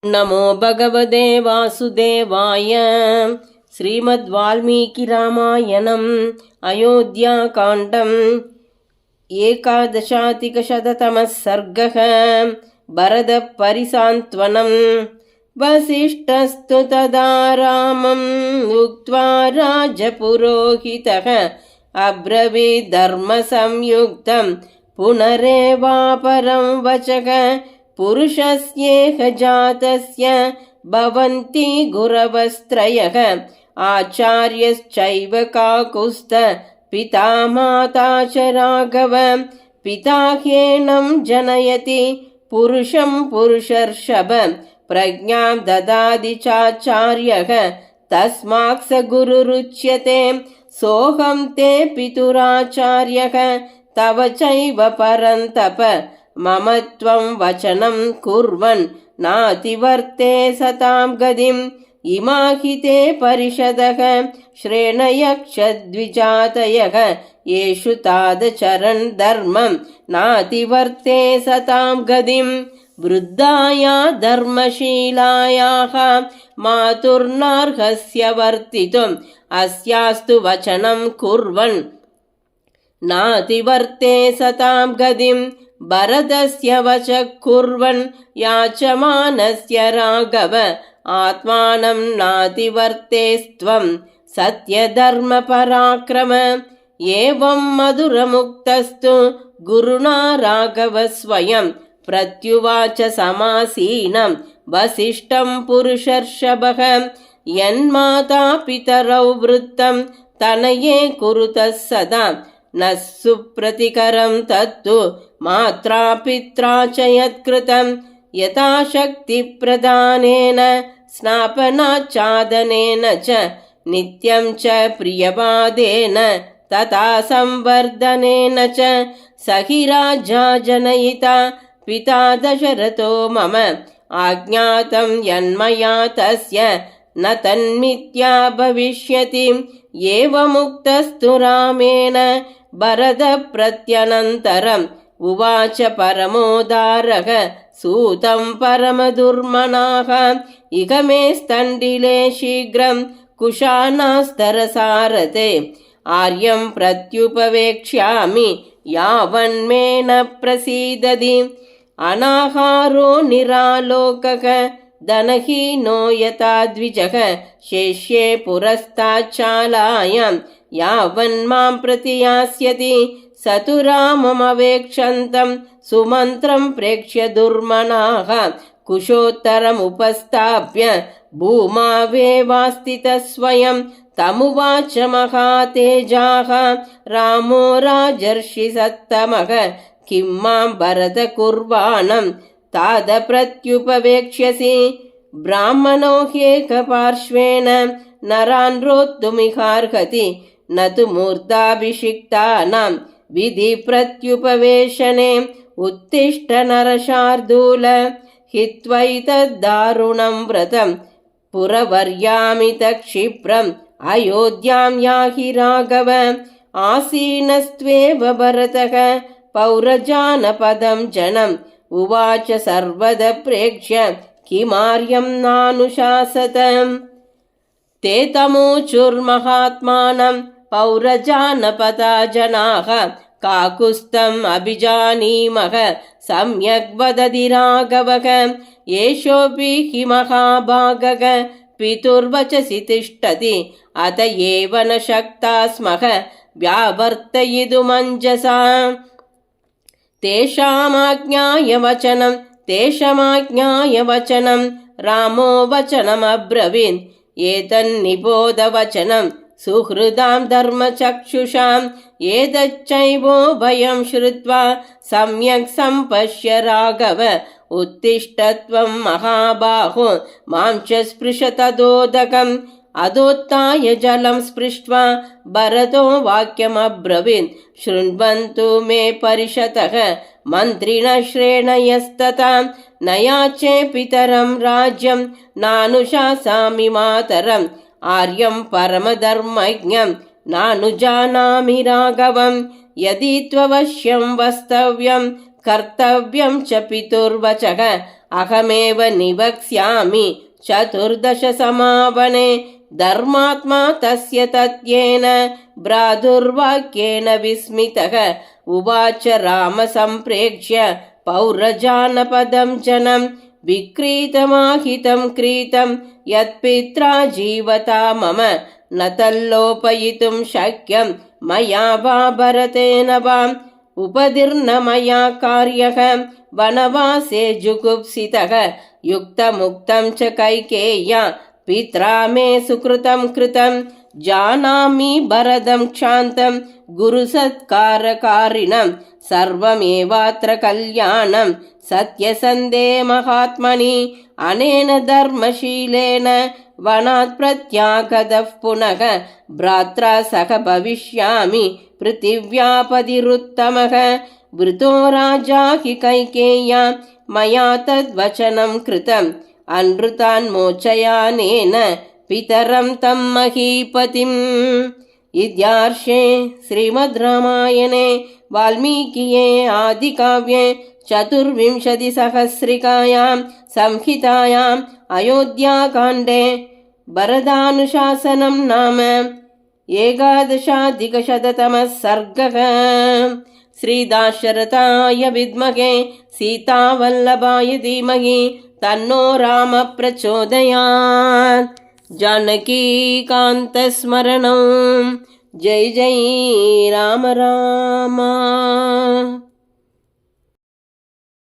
नमो भगवते वासुदेवाय। श्रीमद्वाल्मीकिरामायणम् अयोध्याकाण्डम् एकादशाधिकशततमः सर्गः। भरतपरिसान्त्वनम्। वसिष्ठस्तु तदा रामम् उक्त्वा राजपुरोहितः अब्रवीत् धर्मसंयुक्तं पुनरेवापरं वचः। पुरुषस्येह जातस्य भवन्ति गुरवस्त्रयः। आचार्यश्चैव काकुस्थ पिता माता च राघव। पिता ह्येनं जनयति पुरुषं पुरुषर्षभ। प्रज्ञां ददाति चाचार्यः तस्मात् स गुरुरुच्यते। सोऽहं ते पितुराचार्यः तव चैव परन्तप। मम त्वं वचनं कुर्वन् नातिवर्ते सतां गतिम्। इमा हि ते परिषदः श्रेणयक्षद्विजातयः। येषु तादचरन् धर्मं नातिवर्ते सतां गतिम्। वृद्धाया धर्मशीलायाः मातुर्नार्हस्य वर्तितुम्। अस्यास्तु वचनं कुर्वन् नातिवर्ते सतां गतिम्। भरतस्य वचः कुर्वन् याचमानस्य राघव। आत्मानं नातिवर्तेस्त्वं सत्यधर्मपराक्रम। एवं मधुरमुक्तस्तु गुरुणा राघव स्वयं। प्रत्युवाच समासीनं वसिष्ठं पुरुषर्षभः। यन्माता पितरौ वृत्तं तनये कुरुतः सदा। न सुप्रतिकरं तत्तु मात्रा पित्रा च यत्कृतं। यथाशक्तिप्रदानेन स्नापनाच्चादनेन च नित्यं च प्रियवादेन तथा संवर्धनेन च। स हि राजा जनयिता पिता दशरथो मम। आज्ञातं यन्मया तस्य न तन्मिथ्या भविष्यति। एवमुक्तस्तु रामेण भरतप्रत्यनन्तरम्। उवाच परमोदारः सूतं परमदुर्मनाः। इह मे स्तण्डिले शीघ्रं कुशानास्तरसारथे। आर्यं प्रत्युपवेक्ष्यामि यावन्मे न प्रसीदति। अनाहारो निरालोकः धनहीनो यथा द्विजः। शेष्ये पुरस्ताच्चालायां यावन्मां प्रति यास्यति। स तु राममवेक्षन्तं सुमन्त्रं प्रेक्ष्य दुर्मनाः। कुशोत्तरमुपस्थाप्य भूमावेवास्थितः स्वयं। तमुवाच महातेजाः रामो राजर्षिसत्तमः। किं मां भरत कुर्वाणं तादप्रत्युपवेक्ष्यसि। ब्राह्मणो ह्येकपार्श्वेन नरान् रोद्धुमिहार्हति। न तु मूर्धाभिषिक्तानां विधि प्रत्युपवेशने। उत्तिष्ठ नरशार्दूल हित्वैतद्दारुणं व्रतं। पुरवर्यामित क्षिप्रम् अयोध्यां याहि राघव। आसीनस्त्वेव भरतः पौरजानपदं जनम्। उवाच सर्वद प्रेक्ष्य किमार्यं नानुशासतम्। ते तमूचुर्महात्मानं पौरजानपदा जनाः। काकुस्थम् अभिजानीमः सम्यग् वदति राघवः। एषोऽपि हि महाभागः पितुर्वचसि तिष्ठति। अत एव न शक्ता स्मः व्यावर्तयितुमञ्जसा। तेषामाज्ञाय वचनं रामो वचनमब्रवीत्। एतन्निबोधवचनं सुहृदां धर्मचक्षुषाम्। एतच्चैवोभयं श्रुत्वा सम्यक् सम्पश्य राघव। उत्तिष्ठ त्वं महाबाहो मां च स्पृश तदोदकम्। अधोत्थाय जलं स्पृष्ट्वा भरतो वाक्यमब्रवीत्। शृण्वन्तु मे परिषतः मन्त्रिणः श्रेणयस्तथा। न याचे पितरं राज्यं नानुशासामि मातरम्। आर्यं परमधर्मज्ञं नानुजानामि राघवं। यदि त्ववश्यं वस्तव्यं कर्तव्यं च पितुर्वचः अहमेव निवक्ष्यामि चतुर्दश समावने धर्मात्मा तस्य तत्येन भ्रातुर्वाक्येन विस्मितः उवाच राम सम्प्रेक्ष्य पौरजानपदं जनं विक्रीतमाहितं क्रीतं यत्पित्रा जीवता मम न तल्लोपयितुं शक्यं मया वा भरतेन वाम् उपदीर्न मया कार्यः वनवासे जुगुप्सितः युक्तमुक्तं च कैकेय्या पित्रा मे सुकृतं कृतं जानामि भरतं क्षान्तं गुरुसत्कारकारिणं सर्वमेवात्र कल्याणं सत्यसन्धे महात्मनि अनेन धर्मशीलेन वनात् प्रत्यागतः पुनः भ्रात्रा सह भविष्यामि पृथिव्यापतिरुत्तमः वृतो राजा हि कैकेय्या मया तद्वचनं कृतम् अनृतान्मोचयानेन पितरं तं महीपतिम्। इत्यार्षे श्रीमद् रामायणे वाल्मीकिये आदिकाव्ये चतुर्विंशतिसहस्रिकायां संहितायाम् अयोध्याकाण्डे भरतानुशासनं नाम एकादशाधिकशततमः सर्गः। श्रीदाशरथाय विद्महे सीतावल्लभाय धीमहि तन्नो राम प्रचोदयात्। जानकीकान्तस्मरणं जय जय राम राम।